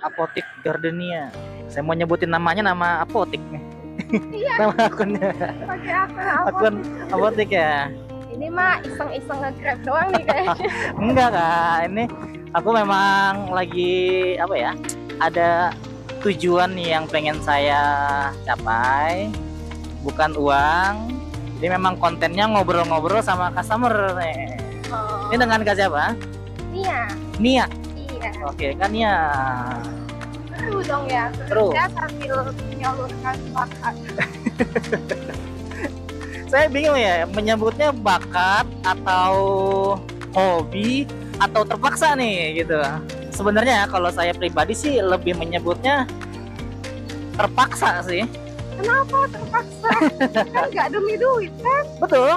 Apotik Gardenia. Saya mau nyebutin namanya, nama apotik nih. Iya. Nama akunnya. Pakai akun Akun apotik ya. Ini mah iseng-iseng nge-grab doang nih kayaknya. Enggak kak, ini aku memang lagi apa ya? Ada tujuan nih yang pengen saya capai, bukan uang. Jadi memang kontennya ngobrol-ngobrol sama customer nih. Oh. Ini dengan kak siapa? Nia. Nia. Iya. Oke, kan Nia. Seru dong ya. Seru. Saya sambil menyalurkan bakat. Saya bingung ya, menyebutnya bakat atau hobi atau terpaksa nih gitu. Sebenarnya kalau saya pribadi sih lebih menyebutnya terpaksa sih. Kenapa terpaksa? Kan nggak demi duit kan? Betul,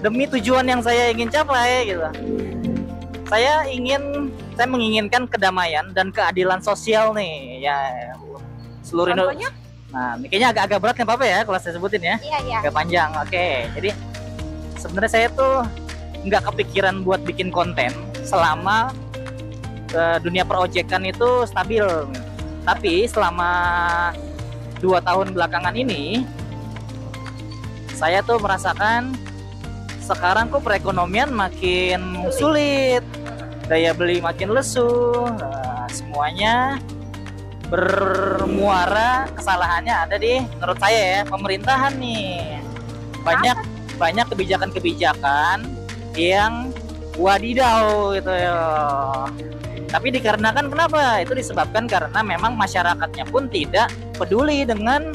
demi tujuan yang saya ingin capai gitu. Saya menginginkan kedamaian dan keadilan sosial nih ya, seluruh Indonesia. Contohnya? Nah, ini kayaknya agak berat nggak apa-apa ya kalau saya sebutin ya. Iya, iya. Agak panjang. Oke, jadi sebenarnya saya tuh nggak kepikiran buat bikin konten selama dunia perojekan itu stabil. Tapi selama 2 tahun belakangan ini saya tuh merasakan sekarang kok perekonomian makin sulit, daya beli makin lesu, semuanya bermuara kesalahannya ada di menurut saya ya pemerintahan nih. Banyak kebijakan-kebijakan yang wadidaw gitu ya. Tapi dikarenakan kenapa? Itu disebabkan karena memang masyarakatnya pun tidak peduli dengan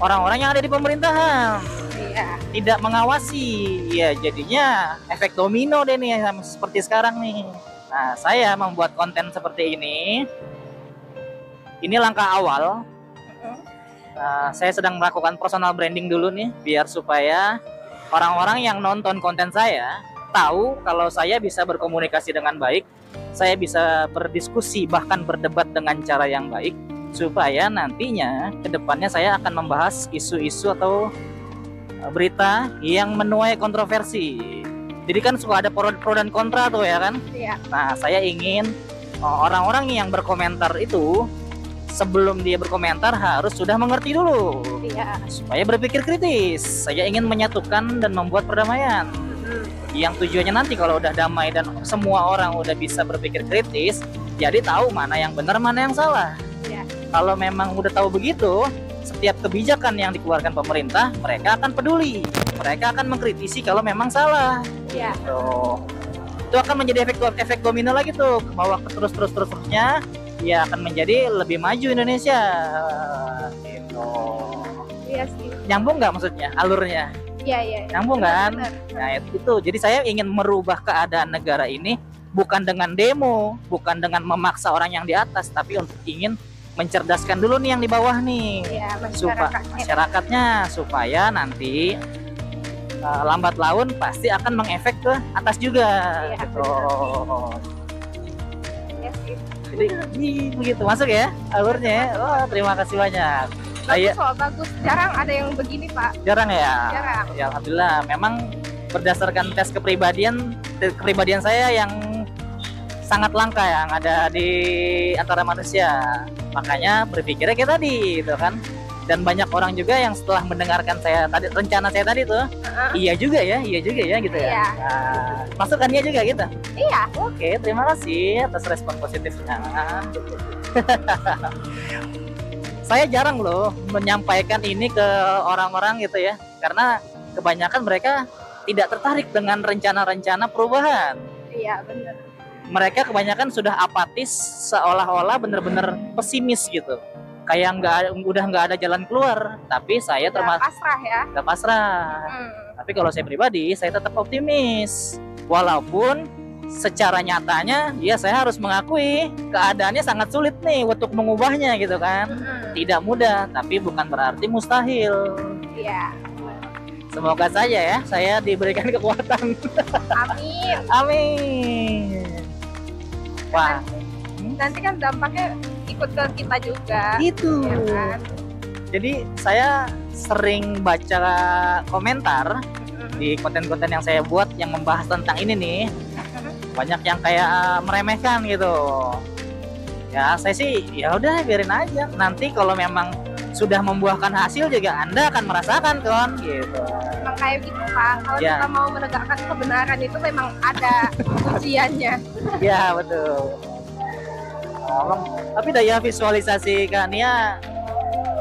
orang-orang yang ada di pemerintahan. Iya. Tidak mengawasi. Ya jadinya efek domino deh nih seperti sekarang nih. Nah, saya membuat konten seperti ini. Ini langkah awal. Saya sedang melakukan personal branding dulu nih, biar supaya orang-orang yang nonton konten saya tahu kalau saya bisa berkomunikasi dengan baik, saya bisa berdiskusi bahkan berdebat dengan cara yang baik, supaya nantinya kedepannya saya akan membahas isu-isu atau berita yang menuai kontroversi. Jadi kan suka ada pro dan kontra tuh ya kan? Iya. Nah, saya ingin orang-orang yang berkomentar itu sebelum dia berkomentar harus sudah mengerti dulu. Iya. Supaya berpikir kritis. Saya ingin menyatukan dan membuat perdamaian. Yang tujuannya nanti kalau udah damai dan semua orang udah bisa berpikir kritis, jadi tahu mana yang benar, mana yang salah. Iya. Kalau memang udah tahu begitu, setiap kebijakan yang dikeluarkan pemerintah, mereka akan peduli. Mereka akan mengkritisi kalau memang salah. Iya. Itu akan menjadi efek domino lagi tuh ke bawah terusnya. Ya akan menjadi lebih maju Indonesia gitu. Iya sih. Nyambung nggak maksudnya alurnya? Iya. Nyambung kan? Benar. Nah itu. Jadi saya ingin merubah keadaan negara ini bukan dengan demo, bukan dengan memaksa orang yang di atas, tapi untuk ingin mencerdaskan dulu nih yang di bawah nih. Iya, masyarakatnya supaya nanti lambat laun pasti akan mengefek ke atas juga. Iya, gitu. Iya sih. Jadi begitu masuk ya alurnya ya. Wah, terima kasih banyak. Bagus kok, bagus. Jarang ada yang begini, Pak. Jarang ya? Jarang. Ya alhamdulillah. Memang berdasarkan tes kepribadian saya yang sangat langka yang ada di antara manusia. Makanya berpikirnya kayak tadi gitu kan. Dan banyak orang juga yang setelah mendengarkan rencana saya tadi tuh, iya juga ya gitu ya. Iya. Nah, masukannya juga gitu. Iya. Oke, terima kasih atas respon positifnya. Saya jarang loh menyampaikan ini ke orang-orang gitu ya, karena kebanyakan mereka tidak tertarik dengan rencana-rencana perubahan. Iya, benar. Mereka kebanyakan sudah apatis, seolah-olah benar-benar pesimis gitu. Kayak udah nggak ada jalan keluar. Tapi saya termasuk pasrah ya. Udah pasrah. Tapi kalau saya pribadi, saya tetap optimis. Walaupun secara nyatanya, ya saya harus mengakui keadaannya sangat sulit nih untuk mengubahnya gitu kan. Tidak mudah, tapi bukan berarti mustahil. Iya. Semoga saja ya, saya diberikan kekuatan. Amin. Amin. Wah. Nanti kan dampaknya ikut ke kita juga. Itu. Ya kan? Jadi saya sering baca komentar di konten-konten yang saya buat yang membahas tentang ini nih. Banyak yang kayak meremehkan gitu. Ya saya sih ya udah biarin aja. Nanti kalau memang sudah membuahkan hasil juga Anda akan merasakan kan gitu. Memang kayak gitu Pak, kalau Ya. kita mau menegakkan kebenaran itu memang ada ujiannya. Ya betul. Tapi daya visualisasi Kak Nia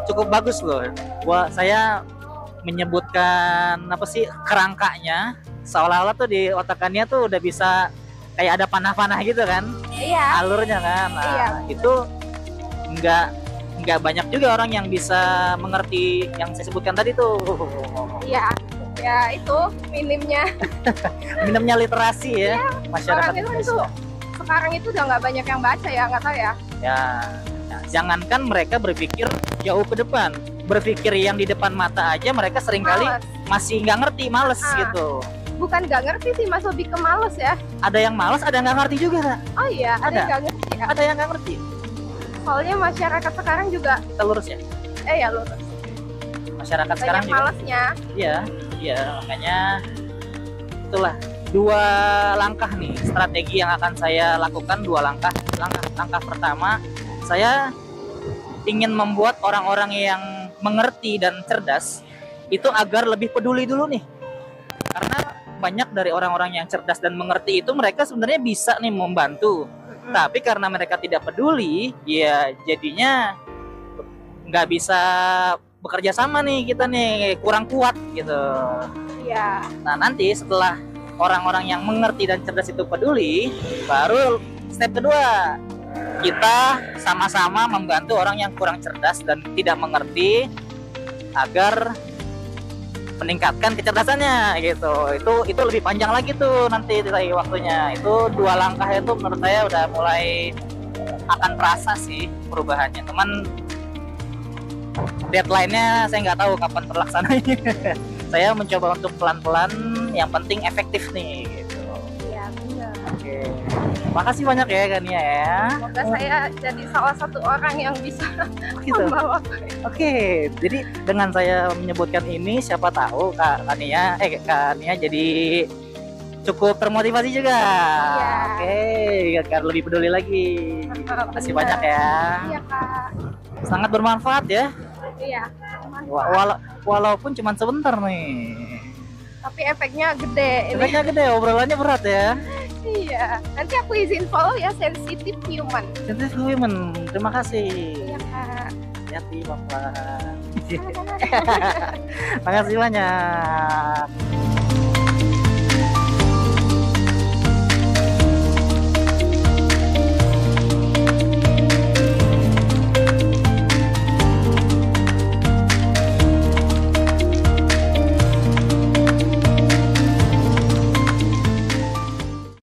cukup bagus loh. Saya menyebutkan apa sih kerangkanya, seolah-olah tuh di otak Kak Nia tuh udah bisa kayak ada panah-panah gitu kan, Iya, alurnya kan. Nah, Iya. itu nggak nggak banyak juga orang yang bisa mengerti yang saya sebutkan tadi tuh. iya. Ya itu minimnya Minimnya literasi ya masyarakat orang itu Indonesia. sekarang itu udah nggak banyak yang baca ya, nggak tahu ya. Ya, jangankan mereka berpikir jauh ke depan, berpikir yang di depan mata aja mereka seringkali Males. masih nggak ngerti, males Ah. gitu. Bukan nggak ngerti sih, mas, lebih ke males ya. Ada yang males, ada yang nggak ngerti juga Kak. Oh iya, ada Ada. yang nggak ngerti ya. Ada yang nggak ngerti. Soalnya masyarakat sekarang juga, Kita lurus ya. ya lurus. Masyarakat sekarang Banyak juga. malesnya. Iya, iya makanya itulah dua langkah nih strategi yang akan saya lakukan. Dua langkah. Langkah pertama, saya ingin membuat orang-orang yang mengerti dan cerdas itu agar lebih peduli dulu nih. Karena banyak dari orang-orang yang cerdas dan mengerti itu mereka sebenarnya bisa nih membantu. Tapi karena mereka tidak peduli, ya jadinya nggak bisa bekerja sama nih, kita nih kurang kuat gitu. Iya. Nah nanti setelah orang-orang yang mengerti dan cerdas itu peduli, baru step kedua, kita sama-sama membantu orang yang kurang cerdas dan tidak mengerti agar meningkatkan kecerdasannya gitu. Itu lebih panjang lagi tuh nanti waktunya. Itu dua langkah itu menurut saya udah mulai akan terasa sih perubahannya. Teman, deadline-nya saya nggak tahu kapan terlaksananya. Saya mencoba untuk pelan-pelan, yang penting efektif nih gitu. Iya, benar. Oke. Makasih banyak ya Kania ya. Semoga saya jadi salah satu orang yang bisa Gitu. membawa. Oke, jadi dengan saya menyebutkan ini, siapa tahu Kak Kania jadi cukup termotivasi juga. Iya. Oke, agar lebih peduli lagi. Makasih Benar. banyak ya. Iya, Kak. Sangat bermanfaat ya. Iya. Walaupun cuma sebentar nih. Tapi efeknya gede ini. Efeknya gede, obrolannya berat ya. Iya. Nanti aku izin follow ya, Sensitive Human. Sensitive Women, terima kasih. Iya, Kak. Hati-hati Bapak. Makasih banyak.